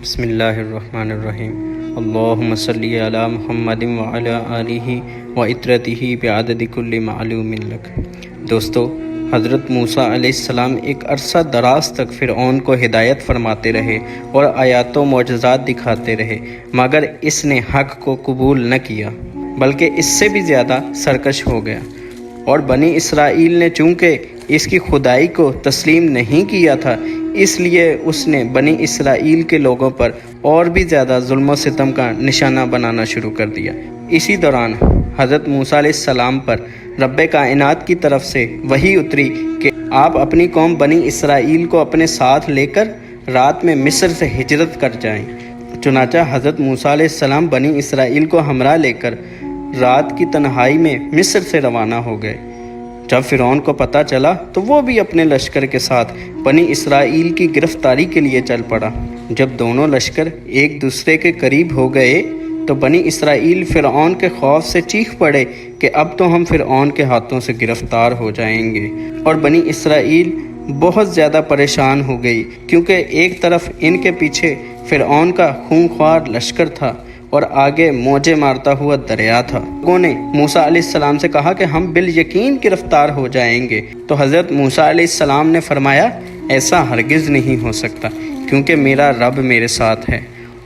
بسم اللہ الرحمن الرحیم اللہم صلی علی محمد وعلی آلہ وعطرتہ بعدد کل معلوم لک۔ دوستو، حضرت موسیٰ علیہ السلام ایک عرصہ دراز تک فرعون کو ہدایت فرماتے رہے اور آیات و معجزات دکھاتے رہے، مگر اس نے حق کو قبول نہ کیا بلکہ اس سے بھی زیادہ سرکش ہو گیا، اور بنی اسرائیل نے چونکہ اس کی خدائی کو تسلیم نہیں کیا تھا، اس لیے اس نے بنی اسرائیل کے لوگوں پر اور بھی زیادہ ظلم و ستم کا نشانہ بنانا شروع کر دیا۔ اسی دوران حضرت موسیٰ علیہ السلام پر رب کائنات کی طرف سے وحی اتری کہ آپ اپنی قوم بنی اسرائیل کو اپنے ساتھ لے کر رات میں مصر سے ہجرت کر جائیں۔ چنانچہ حضرت موسیٰ علیہ السلام بنی اسرائیل کو ہمراہ لے کر رات کی تنہائی میں مصر سے روانہ ہو گئے۔ جب فرعون کو پتہ چلا تو وہ بھی اپنے لشکر کے ساتھ بنی اسرائیل کی گرفتاری کے لیے چل پڑا۔ جب دونوں لشکر ایک دوسرے کے قریب ہو گئے تو بنی اسرائیل فرعون کے خوف سے چیخ پڑے کہ اب تو ہم فرعون کے ہاتھوں سے گرفتار ہو جائیں گے، اور بنی اسرائیل بہت زیادہ پریشان ہو گئی، کیونکہ ایک طرف ان کے پیچھے فرعون کا خونخوار لشکر تھا اور آگے موجیں مارتا ہوا دریا تھا۔ لوگوں نے موسیٰ علیہ السلام سے کہا کہ ہم بالیقین گرفتار ہو جائیں گے، تو حضرت موسیٰ علیہ السلام نے فرمایا ایسا ہرگز نہیں ہو سکتا، کیونکہ میرا رب میرے ساتھ ہے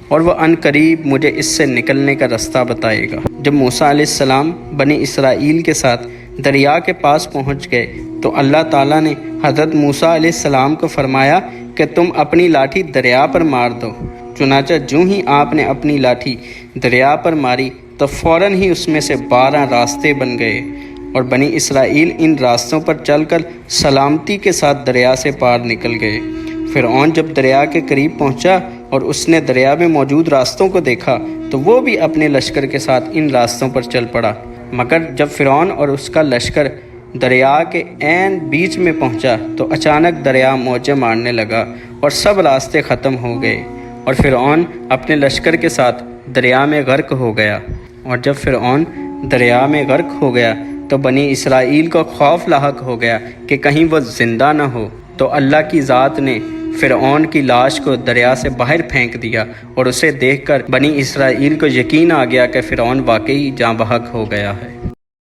اور وہ عن قریب مجھے اس سے نکلنے کا رستہ بتائے گا۔ جب موسیٰ علیہ السلام بنی اسرائیل کے ساتھ دریا کے پاس پہنچ گئے تو اللہ تعالیٰ نے حضرت موسیٰ علیہ السلام کو فرمایا کہ تم اپنی لاٹھی دریا پر مار دو۔ چنانچہ جو ہی آپ نے اپنی لاٹھی دریا پر ماری تو فوراً ہی اس میں سے 12 راستے بن گئے، اور بنی اسرائیل ان راستوں پر چل کر سلامتی کے ساتھ دریا سے پار نکل گئے۔ فرعون جب دریا کے قریب پہنچا اور اس نے دریا میں موجود راستوں کو دیکھا تو وہ بھی اپنے لشکر کے ساتھ ان راستوں پر چل پڑا، مگر جب فرعون اور اس کا لشکر دریا کے عین بیچ میں پہنچا تو اچانک دریا موجیں مارنے لگا اور سب راستے ختم ہو گئے، اور فرعون اپنے لشکر کے ساتھ دریا میں غرق ہو گیا۔ اور جب فرعون دریا میں غرق ہو گیا تو بنی اسرائیل کو خوف لاحق ہو گیا کہ کہیں وہ زندہ نہ ہو، تو اللہ کی ذات نے فرعون کی لاش کو دریا سے باہر پھینک دیا، اور اسے دیکھ کر بنی اسرائیل کو یقین آ گیا کہ فرعون واقعی جاں بحق ہو گیا ہے۔